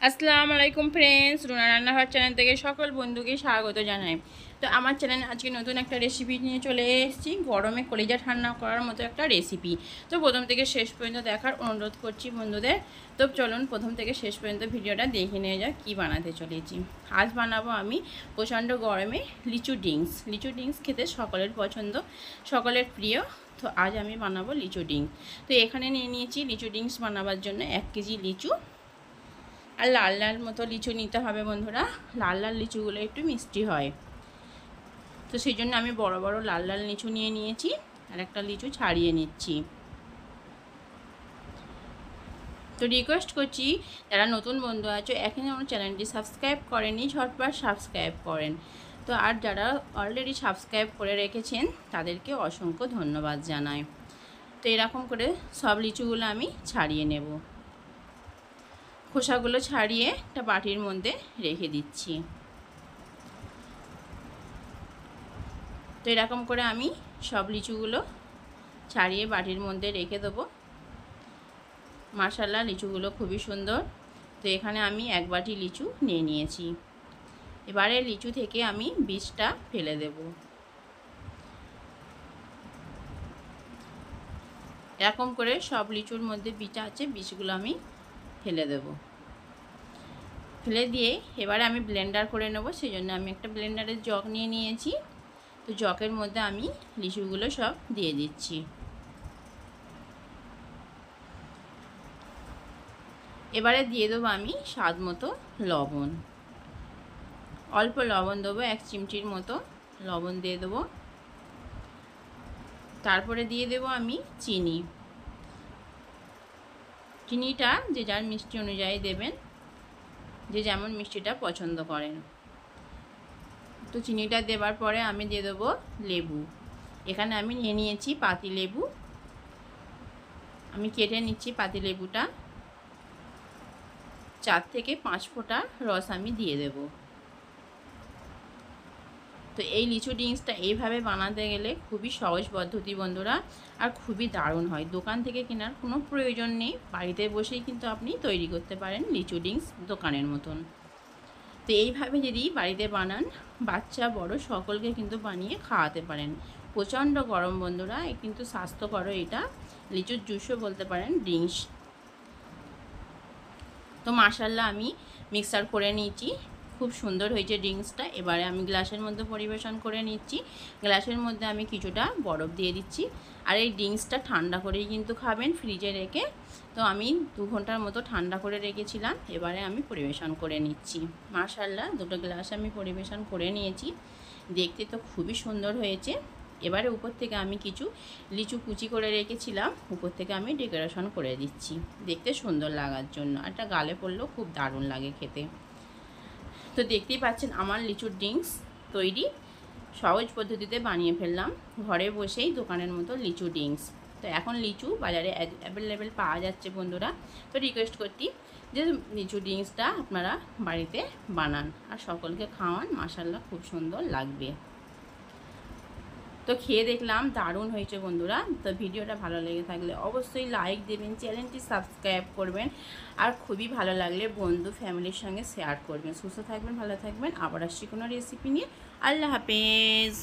আসসালামু আলাইকুম ফ্রেন্ডস, রুনা রান্নাঘর চ্যানেল থেকে সকল বন্ধুকে স্বাগত জানাই। তো আমার চ্যানেলে আজকে নতুন একটা রেসিপি নিয়ে চলে এসেছি, গরমে কলিজা ঠান্ডা করার মতো একটা রেসিপি। তো প্রথম থেকে শেষ পর্যন্ত দেখার অনুরোধ করছি বন্ধুদের। তো চলুন প্রথম থেকে শেষ পর্যন্ত ভিডিওটা দেখে নিয়ে যাক কী বানাতে চলেছি। আজ বানাবো আমি প্রচণ্ড গরমে লিচু ডিংস। লিচু ডিংস খেতে সকলের পছন্দ, সকলের প্রিয়। তো আজ আমি বানাবো লিচু ডিংস। তো এখানে নিয়ে নিয়েছি লিচু ডিংস বানাবার জন্য 1 কেজি লিচু। আর লাল লাল মতো লিচু নিতে হবে বন্ধুরা, লাল লাল লিচুগুলো একটু মিষ্টি হয়। তো সেই জন্য আমি বড় বড় লাল লাল লিচু নিয়ে নিয়েছি আর একটা লিচু ছাড়িয়ে নিচ্ছি। তো রিকোয়েস্ট করছি যারা নতুন বন্ধু আছো এখনও আমার চ্যানেলটি সাবস্ক্রাইব করেনি, ঝটপট সাবস্ক্রাইব করেন। তো আর যারা অলরেডি সাবস্ক্রাইব করে রেখেছেন তাদেরকে অসংখ্য ধন্যবাদ জানাই। তো এরকম করে সব লিচুগুলো আমি ছাড়িয়ে নেব। খোসাগুলো ছাড়িয়ে একটা বাটির মধ্যে রেখে দিচ্ছি। তো এরকম করে আমি সব লিচুগুলো ছাড়িয়ে বাটির মধ্যে রেখে দেবো। মাশাআল্লাহ লিচুগুলো খুবই সুন্দর। তো এখানে আমি 1 বাটি লিচু নিয়ে নিয়েছি। এবারে লিচু থেকে আমি বীজটা ফেলে দেব। এরকম করে সব লিচুর মধ্যে বীজ আছে, বীজগুলো আমি ফেলে দেব। ফেলে দিয়ে এবারে আমি ব্লেন্ডার করে নেব। সেই জন্য আমি একটা ব্লেন্ডারের জগ নিয়ে নিয়েছি। তো জগের মধ্যে আমি লিচুগুলো সব দিয়ে দিচ্ছি। এবারে দিয়ে দেবো আমি স্বাদ মতো লবণ। অল্প লবণ দেবো, 1 চিমটির মতো লবণ দিয়ে দেবো। তারপরে দিয়ে দেবো আমি চিনি। চিনিটা যে যার মিষ্টি অনুযায়ী দেবেন, যে যেমন মিষ্টিটা পছন্দ করেন। তো চিনিটা দেওয়ার পরে আমি দিয়ে দেবো লেবু। এখানে আমি নিয়ে নিয়েছি পাতি লেবু। আমি কেটে নিচ্ছি পাতি লেবুটা। 4 থেকে 5 ফোঁটা রস আমি দিয়ে দেব। তো এই লিচু ডিংসটা এইভাবে বানাতে গেলে খুবই সহজ পদ্ধতি বন্ধুরা, আর খুবই দারুণ হয়। দোকান থেকে কেনার কোনো প্রয়োজন নেই, বাড়িতে বসেই কিন্তু আপনি তৈরি করতে পারেন লিচু ডিংস দোকানের মতন। তো এইভাবে যদি বাড়িতে বানান, বাচ্চা বড় সকলকে কিন্তু বানিয়ে খাওয়াতে পারেন। প্রচণ্ড গরম বন্ধুরা, কিন্তু স্বাস্থ্যকর এটা লিচুর জুসও বলতে পারেন, ডিংস। তো মাশাআল্লাহ আমি মিক্সার করে নিয়েছি, খুব সুন্দর হয়েছে ড্রিঙ্কসটা। এবারে আমি গ্লাসের মধ্যে পরিবেশন করে নিচ্ছি। গ্লাসের মধ্যে আমি কিছুটা বরফ দিয়ে দিচ্ছি। আর এই ড্রিঙ্কসটা ঠান্ডা করেই কিন্তু খাবেন, ফ্রিজে রেখে। তো আমি 2 ঘন্টার মতো ঠান্ডা করে রেখেছিলাম। এবারে আমি পরিবেশন করে নিচ্ছি। মাশাআল্লাহ 2টো গ্লাস আমি পরিবেশন করে নিয়েছি। দেখতে তো খুবই সুন্দর হয়েছে। এবারে উপর থেকে আমি কিছু লিচু কুচি করে রেখেছিলাম, উপর থেকে আমি ডেকোরেশন করে দিচ্ছি দেখতে সুন্দর লাগার জন্য। আর এটা গালে পড়লেও খুব দারুণ লাগে খেতে। তো দেখতেই পাচ্ছেন আমার লিচুর ড্রিঙ্কস তৈরি। সহজ পদ্ধতিতে বানিয়ে ফেললাম, ঘরে বসেই দোকানের মতো লিচু ড্রিঙ্কস। তো এখন লিচু বাজারে অ্যাভেলেবেল পাওয়া যাচ্ছে বন্ধুরা। তো রিকোয়েস্ট করছি যে লিচু ড্রিঙ্কসটা আপনারা বাড়িতে বানান আর সকলকে খাওয়ান। মাশাআল্লাহ খুব সুন্দর লাগবে। তো খেয়ে দেখলাম দারুণ হয়েছে বন্ধুরা। তো ভিডিওটা ভালো লেগে থাকলে অবশ্যই লাইক দেবেন, চ্যানেলটি সাবস্ক্রাইব করবেন, আর খুবই ভালো লাগলে বন্ধু ফ্যামিলির সঙ্গে শেয়ার করবেন। সুস্থ থাকবেন, ভালো থাকবেন। আবার আসছি কোনো রেসিপি নিয়ে। আল্লাহ হাফেজ।